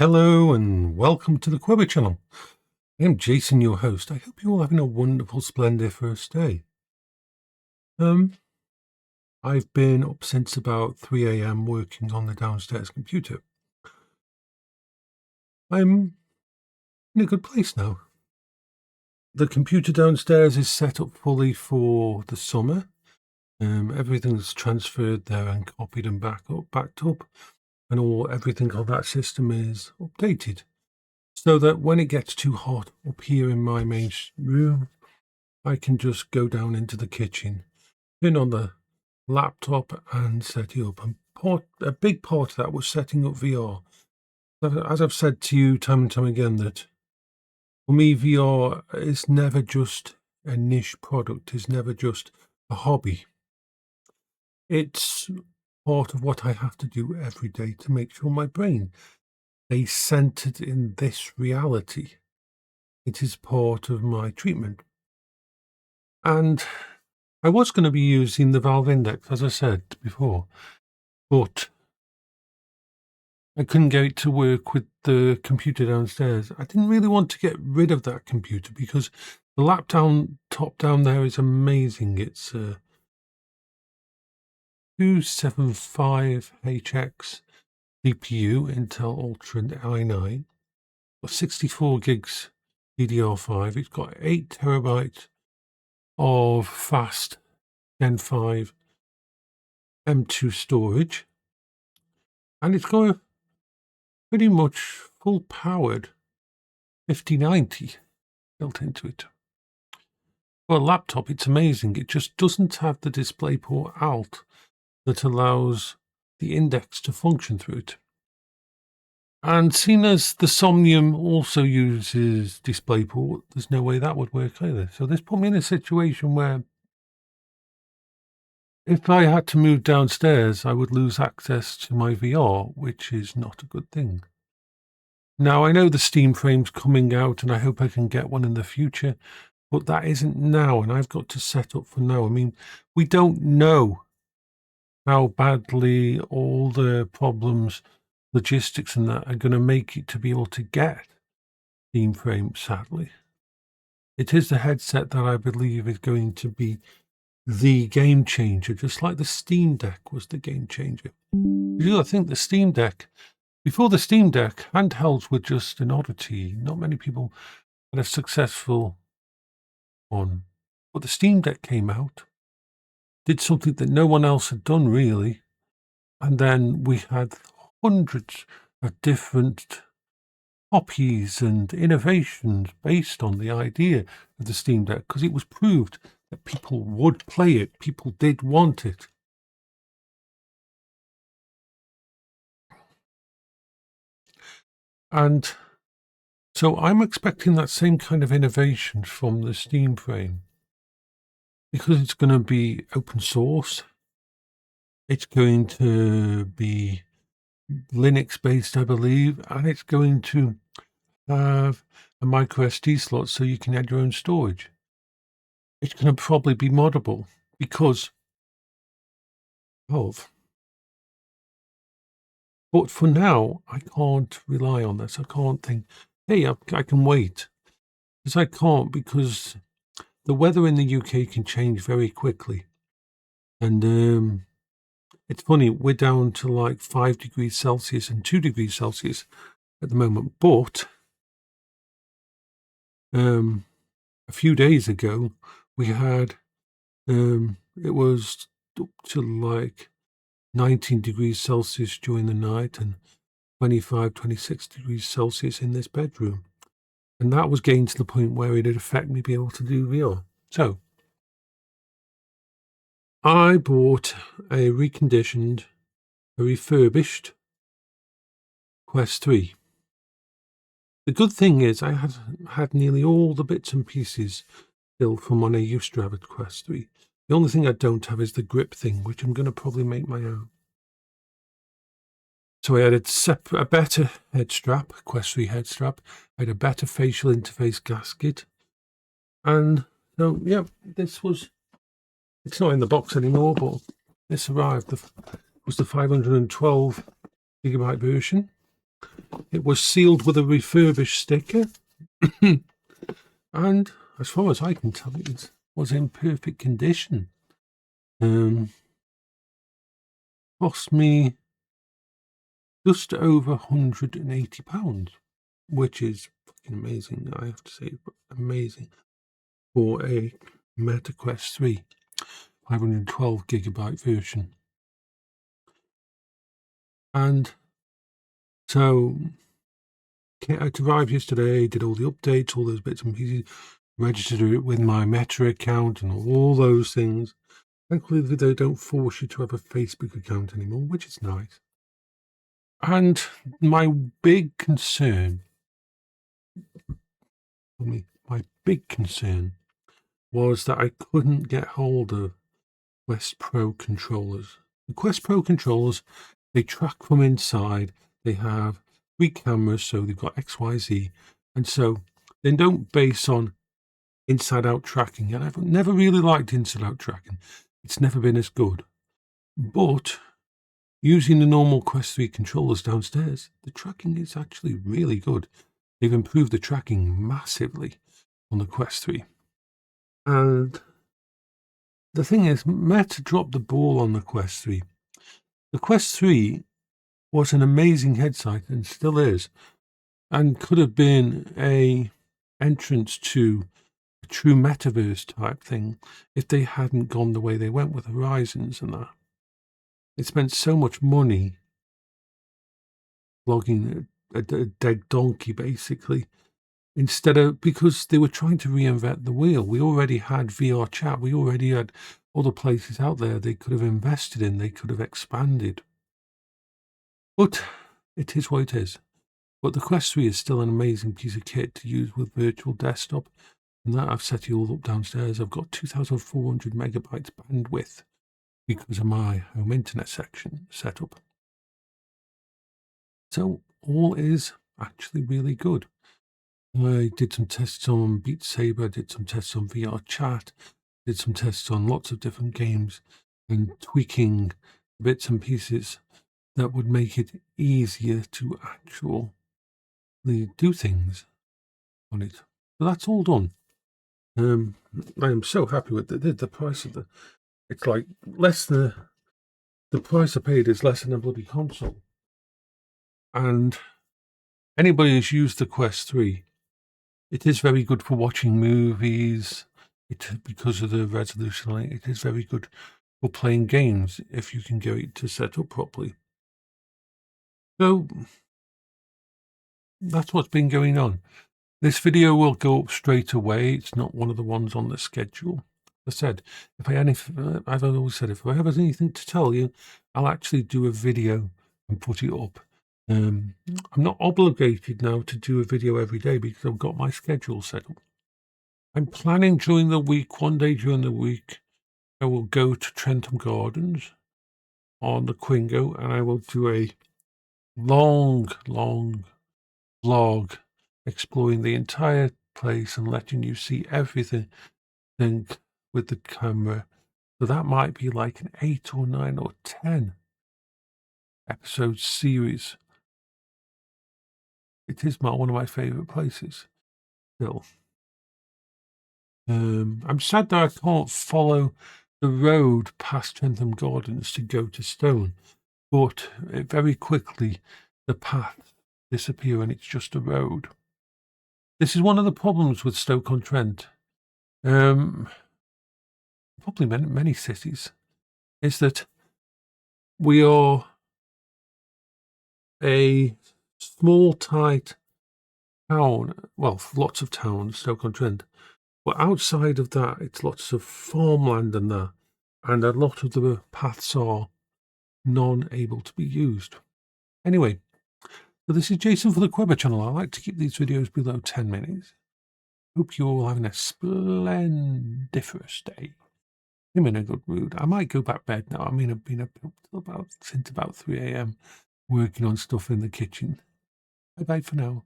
Hello and welcome to the Quibber channel. I am Jason, your host. I hope you're all having a wonderful, splendid first day. I've been up since about 3 a.m. working on the downstairs computer. I'm in a good place now. The computer downstairs is set up fully for the summer. Everything's transferred there and copied and backed up, and everything on that system is updated. So that when it gets too hot up here in my main room, I can just go down into the kitchen, turn on the laptop and set it up. And a big part of that was setting up VR. As I've said to you time and time again, that for me, VR is never just a niche product, it's never just a hobby. It's part of what I have to do every day to make sure my brain stays centered in this reality. It is part of my treatment. And I was going to be using the Valve Index, as I said before, but I couldn't get it to work with the computer downstairs. I didn't really want to get rid of that computer because the laptop down there is amazing. It's a 275HX CPU, Intel Ultra i9, 64 gigs DDR5. It's got 8 terabytes of fast Gen 5 M2 storage, and it's got a pretty much full-powered 5090 built into it. For a laptop, it's amazing. It just doesn't have the DisplayPort out that allows the Index to function through it. And seeing as the Somnium also uses DisplayPort, there's no way that would work either. So this put me in a situation where if I had to move downstairs, I would lose access to my VR, which is not a good thing. Now, I know the Steam frame's coming out, and I hope I can get one in the future, but that isn't now, and I've got to set up for now. I mean, we don't know how badly all the problems, logistics and that, are going to make it to be able to get Steam frame, sadly. It is the headset that I believe is going to be the game changer, just like the Steam Deck was the game changer. I think the Steam Deck, before the Steam Deck, handhelds were just an oddity. Not many people had a successful one. But the Steam Deck came out, did something that no one else had done really, and then we had hundreds of different copies and innovations based on the idea of the Steam Deck, because it was proved that people would play it, people did want it. And so I'm expecting that same kind of innovation from the Steam frame, because it's going to be open source. It's going to be Linux based, I believe, and it's going to have a micro SD slot so you can add your own storage. It's going to probably be moddable because of. But for now, I can't rely on this. I can't think, hey, I can wait. Because I can't, because the weather in the UK can change very quickly. And it's funny, we're down to like 5 degrees Celsius and 2 degrees Celsius at the moment. But a few days ago, we had, it was up to like 19 degrees Celsius during the night and 25, 26 degrees Celsius in this bedroom. And that was getting to the point where it'd affect me being able to do VR. So I bought a refurbished Quest 3. The good thing is I had nearly all the bits and pieces still from when I used to have a Quest 3. The only thing I don't have is the grip thing, which I'm going to probably make my own. So I had a better head strap, Quest 3 head strap. I had a better facial interface gasket. And so, yeah, it's not in the box anymore, but this arrived. It was the 512 gigabyte version. It was sealed with a refurbished sticker. And as far as I can tell, it was in perfect condition. Cost me just over £180, which is fucking amazing. I have to say, amazing for a Meta Quest 3 512GB version. And so it arrived yesterday, did all the updates, all those bits and pieces, registered it with my Meta account and all those things. Thankfully, they don't force you to have a Facebook account anymore, which is nice. And my big concern was that I couldn't get hold of Quest Pro controllers. The Quest Pro controllers, they track from inside. They have 3 cameras, so they've got X, Y, Z. And so they don't base on inside-out tracking. And I've never really liked inside-out tracking. It's never been as good. But using the normal Quest 3 controllers downstairs, the tracking is actually really good. They've improved the tracking massively on the Quest 3. And the thing is, Meta dropped the ball on the Quest 3. The Quest 3 was an amazing headset and still is, and could have been a entrance to a true metaverse type thing if they hadn't gone the way they went with Horizons and that. They spent so much money logging a dead donkey, basically, because they were trying to reinvent the wheel. We already had VRchat. We already had other places out there they could have invested in. They could have expanded. But it is what it is. But the Quest 3 is still an amazing piece of kit to use with virtual desktop. And that I've set it all up downstairs. I've got 2,400 megabytes bandwidth because of my home internet section setup. So all is actually really good. I did some tests on Beat Saber, did some tests on VRchat, did some tests on lots of different games and tweaking bits and pieces that would make it easier to actually do things on it. So that's all done. I am so happy with the price of it's like less than the price I paid is less than a bloody console. And anybody who's used the Quest 3, it is very good for watching movies. Because of the resolution, it is very good for playing games if you can get it to set up properly. So that's what's been going on. This video will go up straight away. It's not one of the ones on the schedule. As I said, I've always said, if I have anything to tell you, I'll actually do a video and put it up. I'm not obligated now to do a video every day because I've got my schedule set up. I'm planning during the week, one day during the week, I will go to Trentham Gardens on the Quingo and I will do a long vlog exploring the entire place and letting you see everything with the camera. So that might be like an 8 or 9 or 10 episode series. It is one of my favourite places still. I'm sad that I can't follow the road past Trentham Gardens to go to Stone, but very quickly the path disappear and it's just a road. This is one of the problems with Stoke-on-Trent. Probably many cities, is that we are a small, tight town. Well, lots of towns, Stoke-on-Trent. But outside of that, it's lots of farmland and that. And a lot of the paths are non-able to be used. Anyway, so this is Jason for the Quibber channel. I like to keep these videos below 10 minutes. Hope you're all having a splendiferous day. I'm in a good mood. I might go back to bed now. I mean, I've been up since about 3 a.m. working on stuff in the kitchen. Bye-bye for now.